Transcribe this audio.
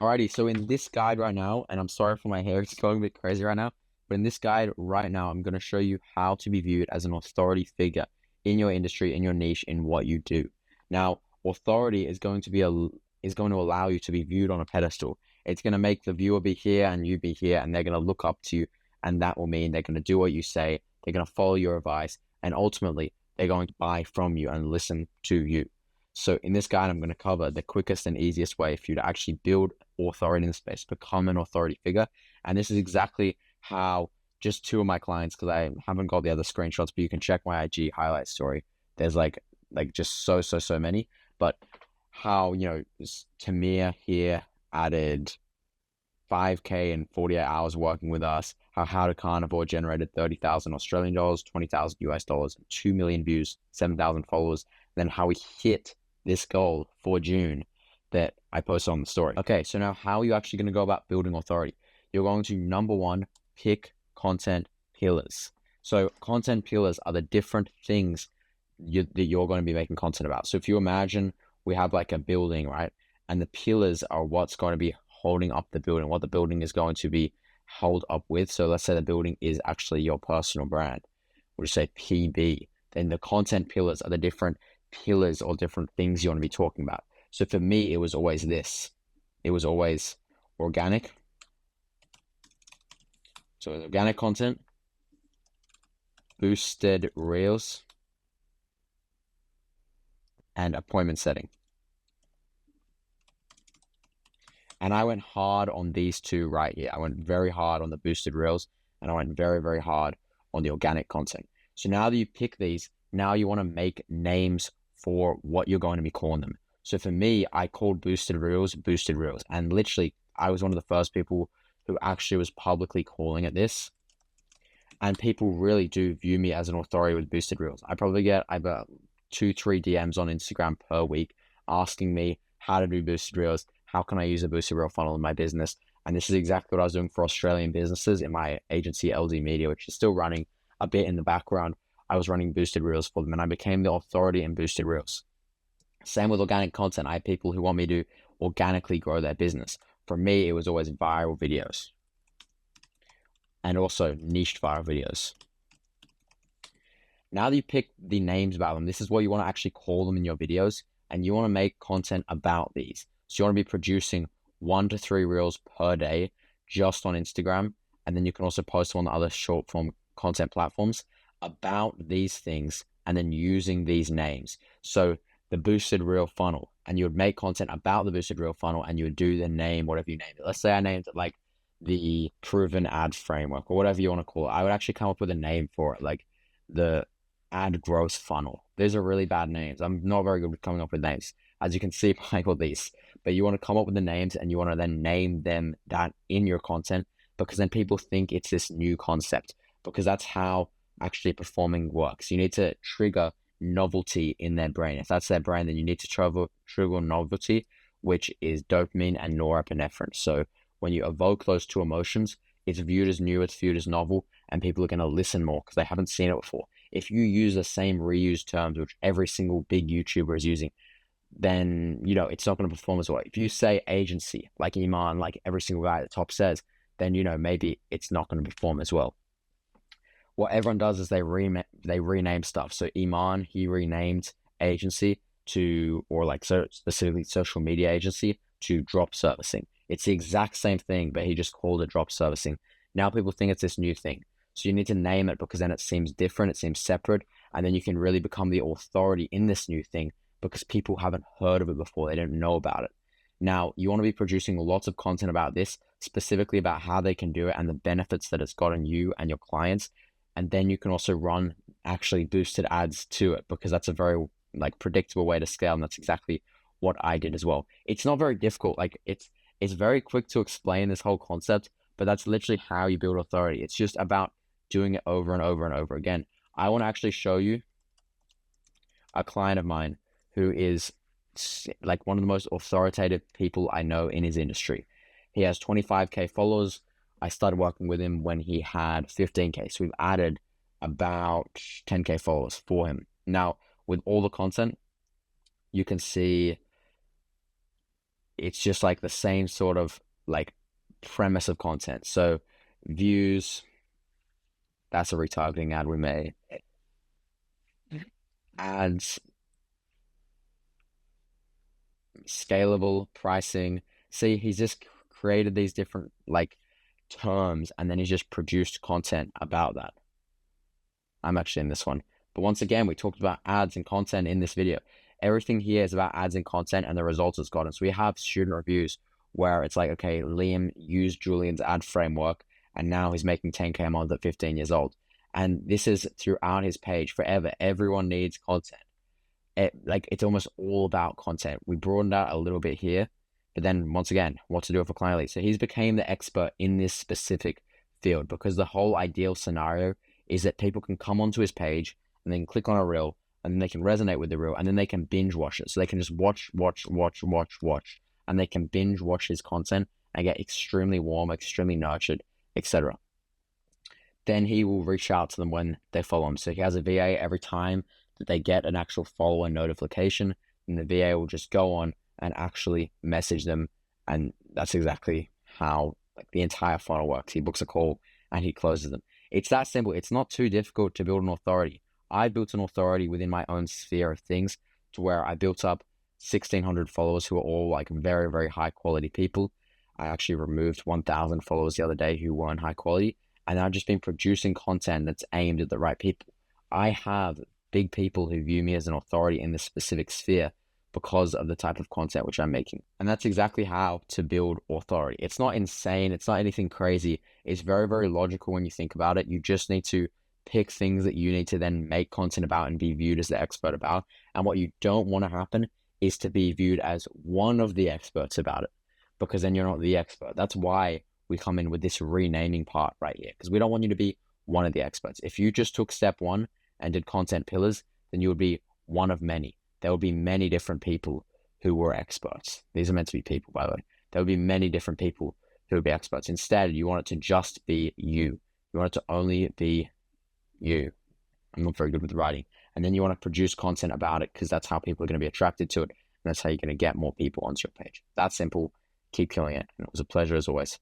Alrighty, so in this guide right now, and I'm sorry for my hair, it's going a bit crazy right now, but in this guide right now, I'm going to show you how to be viewed as an authority figure in your industry, in your niche, in what you do. Now, authority is going to allow you to be viewed on a pedestal. It's going to make the viewer be here and you be here, and they're going to look up to you, and that will mean they're going to do what you say, they're going to follow your advice, and ultimately, they're going to buy from you and listen to you. So in this guide, I'm going to cover the quickest and easiest way for you to actually build authority in the space, become an authority figure. And this is exactly how just two of my clients, because I haven't got the other screenshots, but you can check my IG highlight story. There's like just so many. But how, Tamir here added 5K in 48 hours working with us, how to Carnivore generated 30,000 Australian dollars, 20,000 US dollars, 2 million views, 7,000 followers, then how we hit this goal for June that I posted on the story. Okay, so now how are you actually going to go about building authority? You're going to, number one, pick content pillars. So content pillars are the different things that you're going to be making content about. So if you imagine we have like a building, right? And the pillars are what's going to be holding up the building, what the building is going to be held up with. So let's say the building is actually your personal brand. We'll just say PB. Then the content pillars are the different pillars or different things you want to be talking about. So for me, it was always this. It was always organic. So organic content, boosted reels, and appointment setting. And I went hard on these two right here. I went very hard on the boosted reels, and I went very hard on the organic content. So now that you pick these, now you want to make names for what you're going to be calling them. So for me, I called boosted reels. And literally, I was one of the first people who actually was publicly calling it this. And people really do view me as an authority with boosted reels. I probably get about 2-3 DMs on Instagram per week asking me how to do boosted reels. How can I use a boosted reel funnel in my business? And this is exactly what I was doing for Australian businesses in my agency, LD Media, which is still running a bit in the background. I was running boosted reels for them, and I became the authority in boosted reels. Same with organic content. I have people who want me to organically grow their business. For me, it was always viral videos and also niched viral videos. Now that you pick the names about them, this is what you want to actually call them in your videos, and you want to make content about these. So you want to be producing 1 to 3 reels per day just on Instagram, and then you can also post them on other short form content platforms about these things, and then using these names. So the boosted reel funnel, and you would make content about the boosted reel funnel, and you would do the name, whatever you name it. Let's say I named it like the proven ad framework or whatever you want to call it. I would actually come up with a name for it, like the ad growth funnel. These are really bad names. I'm not very good with coming up with names, as you can see by all these. But you want to come up with the names, and you want to then name them that in your content, because then people think it's this new concept, because that's how actually performing works. You need to trigger novelty in their brain. If that's their brain, then you need to trigger novelty, which is dopamine and norepinephrine. So when you evoke those two emotions, it's viewed as new, it's viewed as novel, and people are going to listen more because they haven't seen it before. If you use the same reused terms, which every single big YouTuber is using, then, it's not going to perform as well. If you say agency, like Iman, like every single guy at the top says, then, maybe it's not going to perform as well. What everyone does is they rename stuff. So Iman, he renamed agency so specifically social media agency to drop servicing. It's the exact same thing, but he just called it drop servicing. Now people think it's this new thing. So you need to name it, because then it seems different, it seems separate, and then you can really become the authority in this new thing, because people haven't heard of it before, they don't know about it. Now, you want to be producing lots of content about this, specifically about how they can do it and the benefits that it's gotten you and your clients. And then you can also run actually boosted ads to it, because that's a very predictable way to scale. And that's exactly what I did as well. It's not very difficult. It's very quick to explain this whole concept, but that's literally how you build authority. It's just about doing it over and over and over again. I want to actually show you a client of mine who is like one of the most authoritative people I know in his industry. He has 25K followers. I started working with him when he had 15K. So we've added about 10K followers for him. Now, with all the content, you can see it's just like the same sort of like premise of content. So views, that's a retargeting ad we made. Ads, scalable pricing. See, he's just created these different like terms, and then he's just produced content about that. I'm actually in this one. But once again, we talked about ads and content in this video. Everything here is about ads and content and the results it's gotten. So we have student reviews where it's like, okay, Liam used Julian's ad framework and now he's making 10K a month at 15 years old. And this is throughout his page forever. Everyone needs content. It's almost all about content. We broadened out a little bit here, but then once again, what to do for client leads. So he's became the expert in this specific field because the whole ideal scenario is that people can come onto his page and then click on a reel and then they can resonate with the reel and then they can binge watch it. So they can just watch, and they can binge watch his content and get extremely warm, extremely nurtured, etc. Then he will reach out to them when they follow him. So he has a VA every time that they get an actual follower notification, and the VA will just go on and actually message them. And that's exactly how like the entire funnel works. He books a call and he closes them. It's that simple. It's not too difficult to build an authority. I built an authority within my own sphere of things to where I built up 1,600 followers who are all like very, very high quality people. I actually removed 1,000 followers the other day who weren't high quality, and I've just been producing content that's aimed at the right people. I have big people who view me as an authority in this specific sphere because of the type of content which I'm making. And that's exactly how to build authority. It's not insane. It's not anything crazy. It's very, very logical when you think about it. You just need to pick things that you need to then make content about and be viewed as the expert about. And what you don't want to happen is to be viewed as one of the experts about it, because then you're not the expert. That's why we come in with this renaming part right here, because we don't want you to be one of the experts. If you just took step one and did content pillars, then you would be one of many. There will be many different people who were experts. These are meant to be people, by the way. There will be many different people who will be experts. Instead, you want it to just be you. You want it to only be you. I'm not very good with writing. And then you want to produce content about it because that's how people are going to be attracted to it. And that's how you're going to get more people onto your page. That's simple. Keep killing it. And it was a pleasure as always.